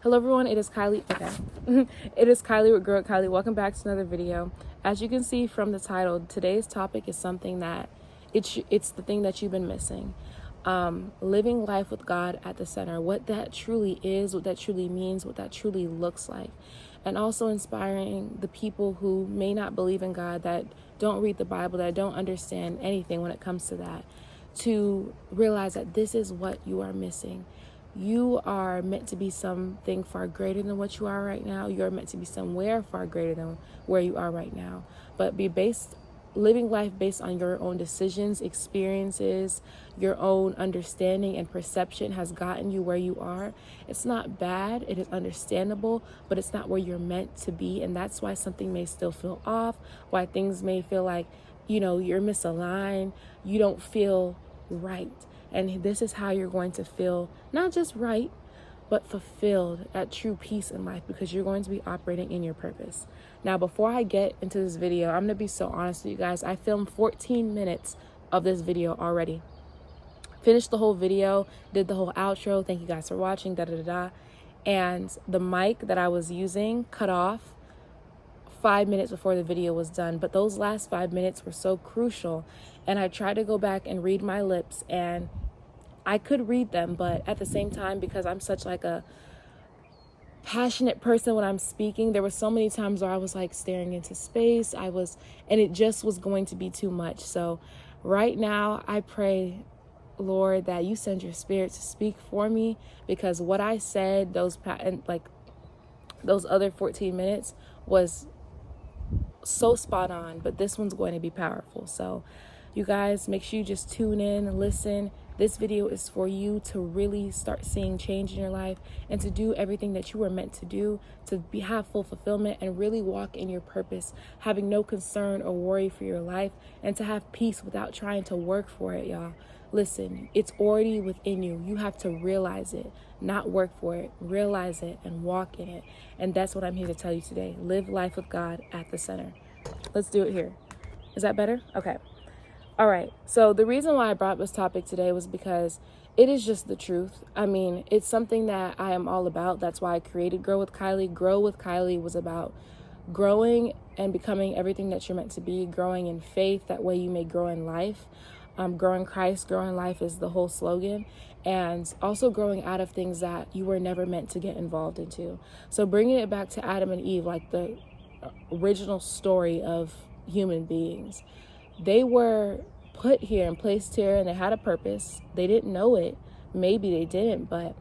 Hello everyone, it is Kylie. Okay. It is Kylie with Grow It Kylie. Welcome back to another video. As you can see from the title, today's topic is something that it's the thing that you've been missing. Living life with God at the center, what that truly is, what that truly means, what that truly looks like. And also inspiring the people who may not believe in God, that don't read the Bible, that don't understand anything when it comes to that, to realize that this is what you are missing. You are meant to be something far greater than what you are right now. You're meant to be somewhere far greater than where you are right now. But living life based on your own decisions, experiences, your own understanding and perception has gotten you where you are. It's not bad, it is understandable, but it's not where you're meant to be. And that's why something may still feel off, why things may feel like, you're misaligned, you don't feel right. And this is how you're going to feel not just right, but fulfilled, at true peace in life, because you're going to be operating in your purpose. Now, before I get into this video, I'm going to be so honest with you guys. I filmed 14 minutes of this video already. Finished the whole video, did the whole outro. Thank you guys for watching, And the mic that I was using cut off 5 minutes before the video was done. But those last 5 minutes were so crucial. And I tried to go back and read my lips, and I could read them, but at the same time, because I'm such like a passionate person when I'm speaking, there were so many times where I was like staring into space. And it just was going to be too much. So right now I pray, Lord, that you send your spirit to speak for me, because what I said, those other 14 minutes was so spot on, but this one's going to be powerful. So you guys, make sure you just tune in and listen. This video is for you to really start seeing change in your life and to do everything that you were meant to do, to have full fulfillment and really walk in your purpose, having no concern or worry for your life, and to have peace without trying to work for it, y'all. Listen, it's already within you. You have to realize it, not work for it. Realize it and walk in it. And that's what I'm here to tell you today. Live life with God at the center. Let's do it here. Is that better? Okay. All right. So the reason why I brought this topic today was because it is just the truth. I mean, it's something that I am all about. That's why I created Grow with Kylie. Grow with Kylie was about growing and becoming everything that you're meant to be, growing in faith. That way you may grow in life. Growing Christ, growing life is the whole slogan. And also growing out of things that you were never meant to get involved into. So bringing it back to Adam and Eve, like the original story of human beings. They were put here and placed here, and they had a purpose. They didn't know it. Maybe they didn't, but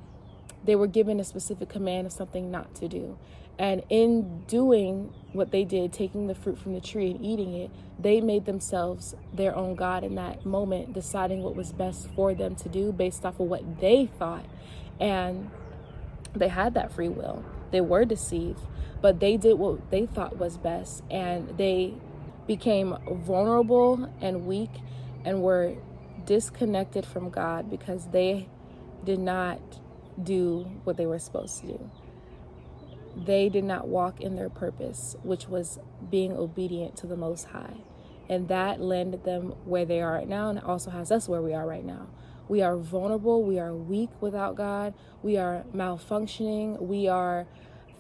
they were given a specific command of something not to do. And in doing what they did, taking the fruit from the tree and eating it, they made themselves their own God in that moment, deciding what was best for them to do based off of what they thought. And they had that free will. They were deceived, but they did what they thought was best, and they became vulnerable and weak and were disconnected from God because they did not do what they were supposed to do. They did not walk in their purpose, which was being obedient to the Most High. And that landed them where they are right now, and it also has us where we are right now. We are vulnerable. We are weak without God. We are malfunctioning. We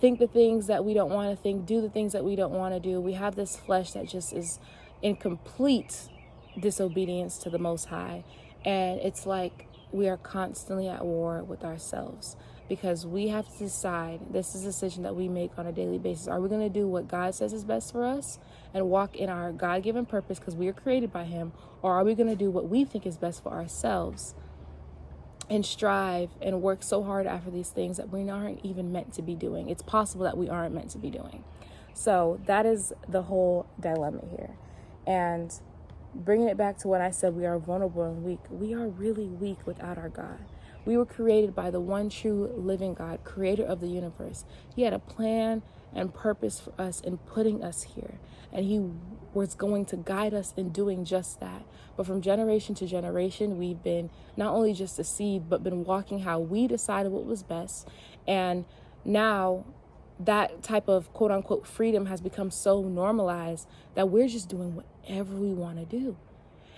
think the things that we don't want to think, do the things that we don't want to do. We have this flesh that just is in complete disobedience to the Most High. And it's like we are constantly at war with ourselves, because we have to decide, this is a decision that we make on a daily basis. Are we going to do what God says is best for us and walk in our God-given purpose because we are created by Him? Or are we going to do what we think is best for ourselves and strive and work so hard after these things that we aren't even meant to be doing? It's possible that we aren't meant to be doing. So that is the whole dilemma here. And bringing it back to what I said, we are vulnerable and weak. We are really weak without our God. We were created by the one true living God, creator of the universe. He had a plan and purpose for us in putting us here. And He was going to guide us in doing just that. But from generation to generation, we've been not only just deceived, but been walking how we decided what was best. And now that type of quote unquote freedom has become so normalized that we're just doing whatever we want to do.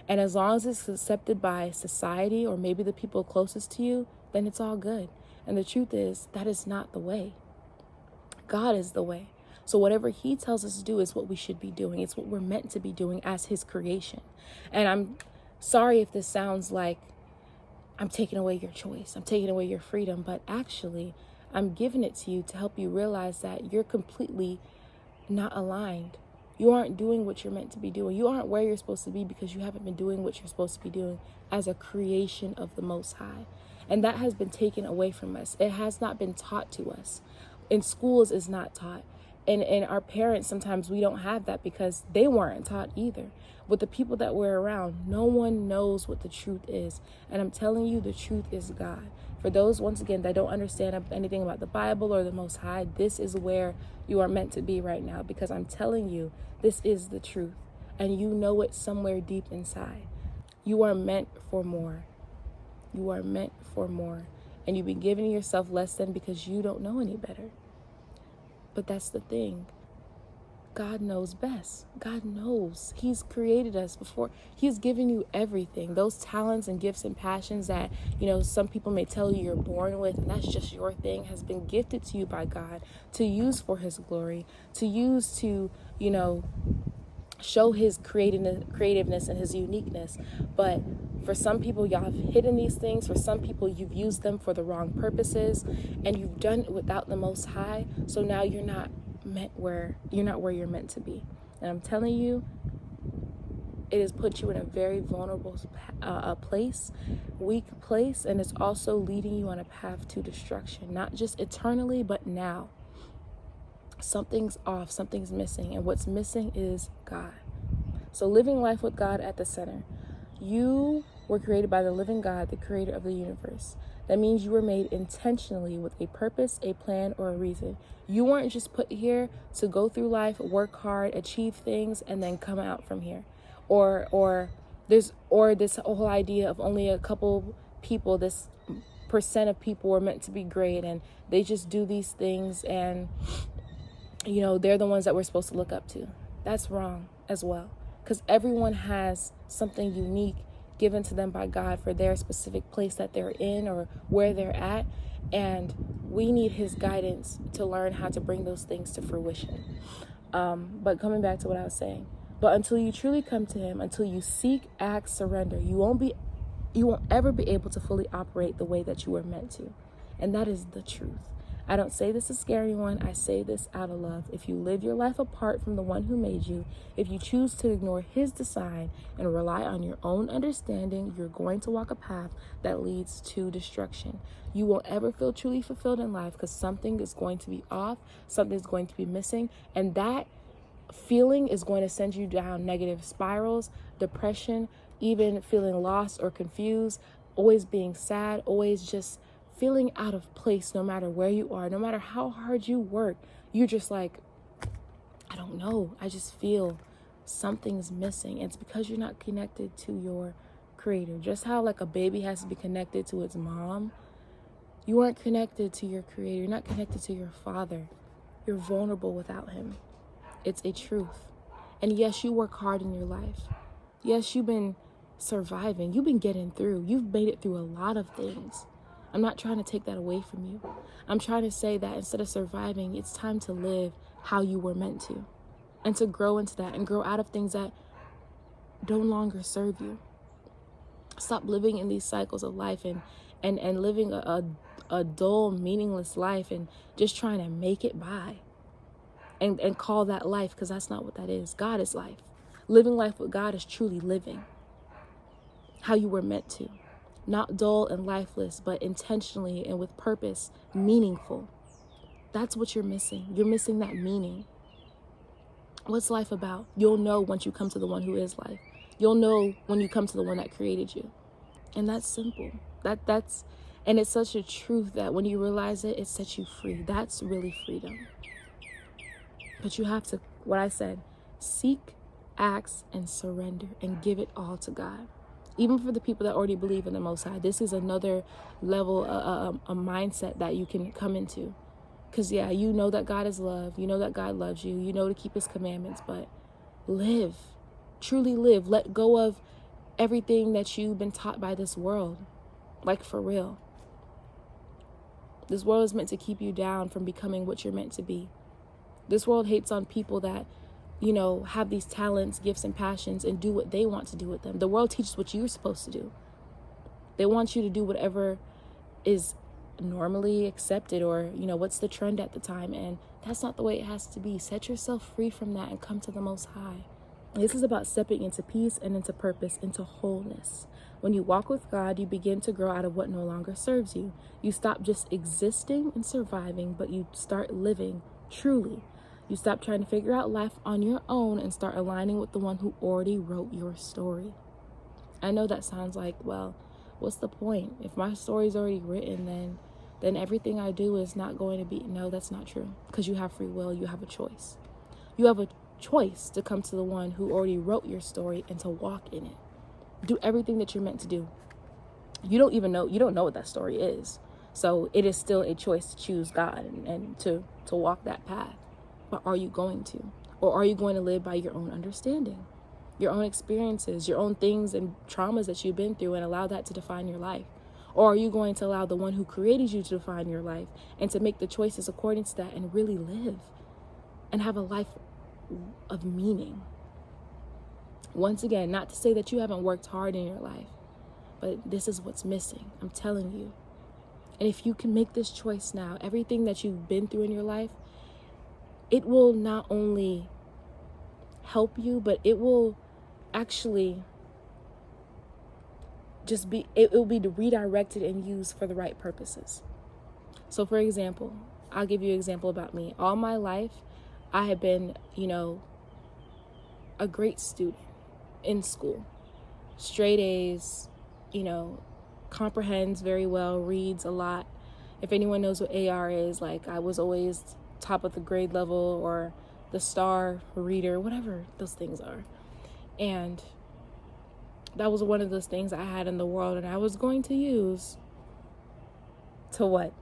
And as long as it's accepted by society or maybe the people closest to you, then it's all good. And the truth is, that is not the way. God is the way. So whatever he tells us to do is what we should be doing. It's what we're meant to be doing as his creation. And I'm sorry if this sounds like I'm taking away your choice, I'm taking away your freedom, but actually I'm giving it to you to help you realize that you're completely not aligned. You aren't doing what you're meant to be doing. You aren't where you're supposed to be because you haven't been doing what you're supposed to be doing as a creation of the Most High. And that has been taken away from us. It has not been taught to us. In schools, is not taught. And our parents, sometimes we don't have that because they weren't taught either. With the people that we're around, no one knows what the truth is. And I'm telling you, the truth is God. For those, once again, that don't understand anything about the Bible or the Most High, this is where you are meant to be right now, because I'm telling you, this is the truth. And you know it somewhere deep inside. You are meant for more. You are meant for more. And you've been giving yourself less than because you don't know any better. But that's the thing. God knows best. God knows. He's created us before. He's given you everything. Those talents and gifts and passions that, some people may tell you you're born with, and that's just your thing, has been gifted to you by God to use for his glory, to use to, show his creativeness and his uniqueness. But for some people, y'all have hidden these things. For some people, you've used them for the wrong purposes, and you've done it without the Most High. So now you're not where you're meant to be. And I'm telling you, it has put you in a very vulnerable place, weak place, and it's also leading you on a path to destruction, not just eternally, but now. Something's off, something's missing, and what's missing is God. So living life with God at the center. You were created by the living God, the creator of the universe. That means you were made intentionally with a purpose, a plan, or a reason. You weren't just put here to go through life, work hard, achieve things, and then come out from here. Or this whole idea of only a couple people, this percent of people were meant to be great, and they just do these things, and they're the ones that we're supposed to look up to. That's wrong as well, because everyone has something unique given to them by God for their specific place that they're in or where they're at, and we need his guidance to learn how to bring those things to fruition. But coming back to what I was saying, but until you truly come to him, until you seek, act, surrender, you won't ever be able to fully operate the way that you were meant to. And that is the truth. I don't say this to scare anyone. I say this out of love. If you live your life apart from the one who made you, if you choose to ignore his design and rely on your own understanding, you're going to walk a path that leads to destruction. You won't ever feel truly fulfilled in life because something is going to be off, something's going to be missing, and that feeling is going to send you down negative spirals, depression, even feeling lost or confused, always being sad, always just feeling out of place. No matter where you are, no matter how hard you work, you're just like, I don't know, I just feel something's missing. It's because you're not connected to your creator. Just how like a baby has to be connected to its mom, you aren't connected to your creator. You're not connected to your father. You're vulnerable without him. It's a truth. And yes, you work hard in your life. Yes, you've been surviving. You've been getting through. You've made it through a lot of things. I'm not trying to take that away from you. I'm trying to say that instead of surviving, it's time to live how you were meant to, and to grow into that and grow out of things that no longer serve you. Stop living in these cycles of life and living a dull, meaningless life and just trying to make it by and call that life, because that's not what that is. God is life. Living life with God is truly living how you were meant to. Not dull and lifeless, but intentionally and with purpose, meaningful. That's what you're missing. You're missing that meaning. What's life about? You'll know once you come to the one who is life. You'll know when you come to the one that created you. And that's simple. And it's such a truth that when you realize it, it sets you free. That's really freedom. But you have to, what I said, seek, ask, and surrender, and give it all to God. Even for the people that already believe in the Most High, this is another level, a mindset that you can come into. Because, yeah, you know that God is love. You know that God loves you. You know to keep his commandments. But live. Truly live. Let go of everything that you've been taught by this world. Like, for real. This world is meant to keep you down from becoming what you're meant to be. This world hates on people that, have these talents, gifts, and passions and do what they want to do with them. The world teaches what you're supposed to do. They want you to do whatever is normally accepted or, what's the trend at the time. And that's not the way it has to be. Set yourself free from that and come to the Most High. This is about stepping into peace and into purpose, into wholeness. When you walk with God, you begin to grow out of what no longer serves you. You stop just existing and surviving, but you start living truly. You stop trying to figure out life on your own and start aligning with the one who already wrote your story. I know that sounds like, well, what's the point? If my story's already written, then everything I do is not going to be. No, that's not true. Because you have free will. You have a choice. You have a choice to come to the one who already wrote your story and to walk in it. Do everything that you're meant to do. You don't know what that story is. So it is still a choice to choose God and to walk that path. But are you going to? Or are you going to live by your own understanding, your own experiences, your own things and traumas that you've been through and allow that to define your life? Or are you going to allow the one who created you to define your life and to make the choices according to that and really live and have a life of meaning? Once again, not to say that you haven't worked hard in your life, but this is what's missing. I'm telling you. And if you can make this choice now, everything that you've been through in your life, it will not only help you, but it will actually it will be redirected and used for the right purposes. So for example, I'll give you an example about me. All my life, I have been, a great student in school. Straight A's, comprehends very well, reads a lot. If anyone knows what AR is, like I was always top of the grade level or the star reader, whatever those things are. And that was one of those things I had in the world and I was going to use to what?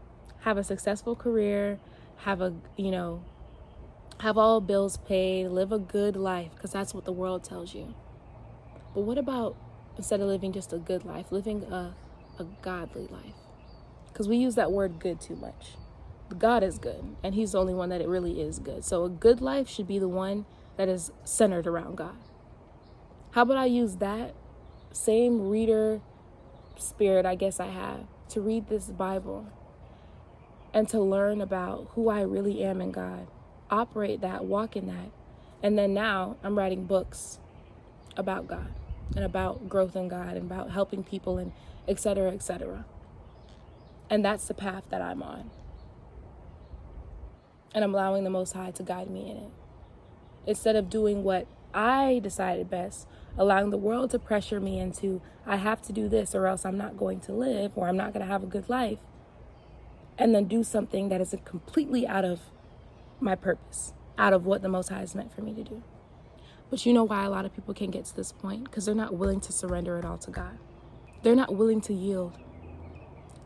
Have a successful career, have all bills paid, live a good life, because that's what the world tells you. But what about instead of living just a good life, living a godly life? Because we use that word good too much. God is good, and he's the only one that it really is good. So a good life should be the one that is centered around God. How about I use that same reader spirit I guess I have to read this Bible and to learn about who I really am in God, operate that, walk in that. And then now I'm writing books about God and about growth in God and about helping people and et cetera, et cetera. And that's the path that I'm on. And I'm allowing the Most High to guide me in it. Instead of doing what I decided best, allowing the world to pressure me into, I have to do this or else I'm not going to live or I'm not going to have a good life. And then do something that is completely out of my purpose, out of what the Most High has meant for me to do. But you know why a lot of people can't get to this point? Because they're not willing to surrender it all to God. They're not willing to yield.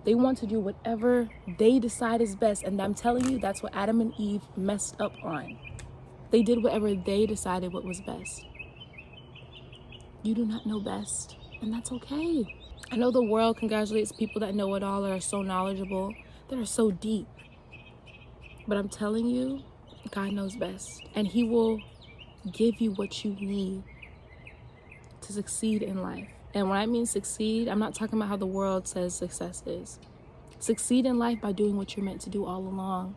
They want to do whatever they decide is best. And I'm telling you, that's what Adam and Eve messed up on. They did whatever they decided what was best. You do not know best, and that's okay. I know the world congratulates people that know it all, that are so knowledgeable, that are so deep. But I'm telling you, God knows best. And he will give you what you need to succeed in life. And when I mean succeed, I'm not talking about how the world says success is. Succeed in life by doing what you're meant to do all along.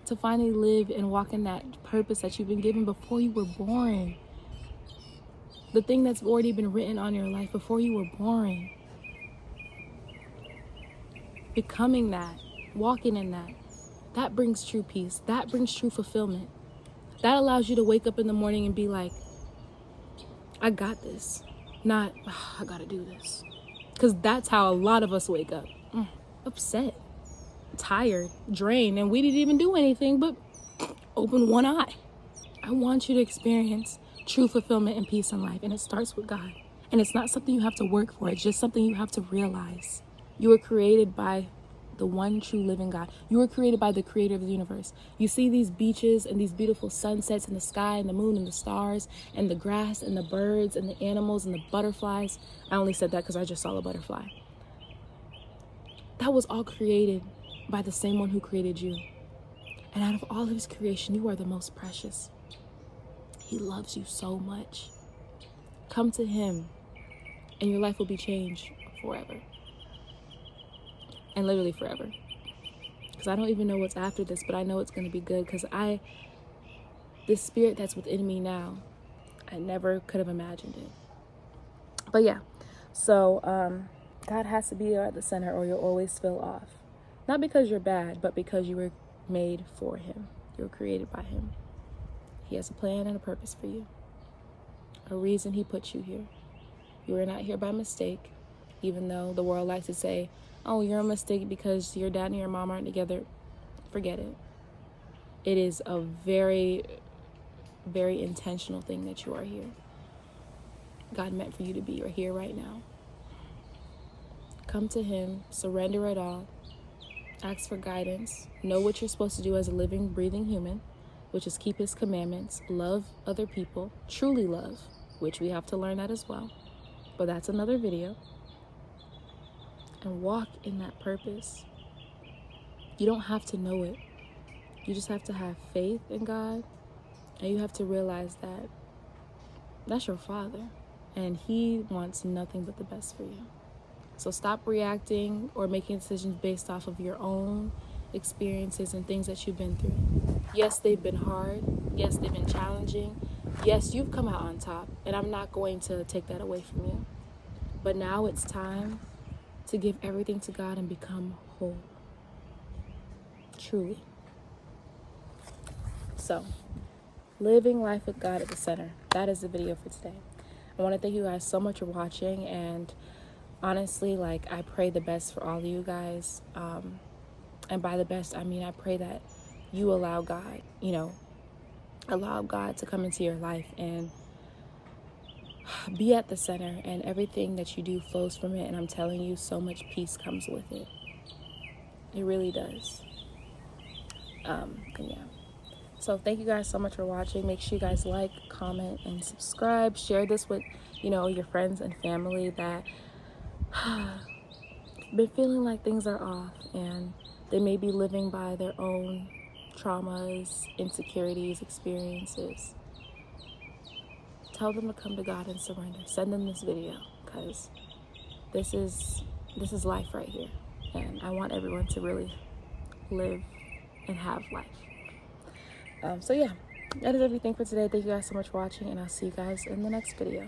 To finally live and walk in that purpose that you've been given before you were born. The thing that's already been written on your life before you were born. Becoming that, walking in that. That brings true peace. That brings true fulfillment. That allows you to wake up in the morning and be like, I got this. Not, I gotta do this. Because that's how a lot of us wake up. Upset, tired, drained, and we didn't even do anything but open one eye. I want you to experience true fulfillment and peace in life, and it starts with God. And it's not something you have to work for. It's just something you have to realize. You were created by the one true living God. You were created by the creator of the universe. You see these beaches and these beautiful sunsets in the sky and the moon and the stars and the grass and the birds and the animals and the butterflies. I only said that because I just saw a butterfly. That was all created by the same one who created you. And out of all of his creation, you are the most precious. He loves you so much. Come to him and your life will be changed forever. And literally forever. Because I don't even know what's after this, but I know it's going to be good, because this spirit that's within me now, I never could have imagined it. But yeah, so God has to be at the center or you'll always feel off. Not because you're bad, but because you were made for him. You were created by him. He has a plan and a purpose for you. A reason he put you here. You are not here by mistake, even though the world likes to say, oh, you're a mistake because your dad and your mom aren't together. Forget it. It is a very, very intentional thing that you are here. God meant for you to be. You're here right now. Come to him, surrender it all, ask for guidance, know what you're supposed to do as a living, breathing human, which is keep his commandments, love other people, truly love, which we have to learn that as well, but that's another video, and walk in that purpose. You don't have to know it. You just have to have faith in God, and you have to realize that that's your Father, and he wants nothing but the best for you. So stop reacting or making decisions based off of your own experiences and things that you've been through. Yes, they've been hard. Yes, they've been challenging. Yes, you've come out on top, and I'm not going to take that away from you. But now it's time to give everything to God and become whole. Truly. So, living life with God at the center. That is the video for today. I want to thank you guys so much for watching, and honestly, like, I pray the best for all of you guys. And by the best, I mean, I pray that you allow God, allow God to come into your life and be at the center, and everything that you do flows from it. And I'm telling you, so much peace comes with it. It really does. And yeah. So thank you guys so much for watching. Make sure you guys like, comment, and subscribe. Share this with, your friends and family that been feeling like things are off, and they may be living by their own traumas, insecurities, experiences. Tell them to come to God and surrender. Send them this video, because this is life right here, and I want everyone to really live and have life. So yeah, that is everything for today. Thank you guys so much for watching, and I'll see you guys in the next video.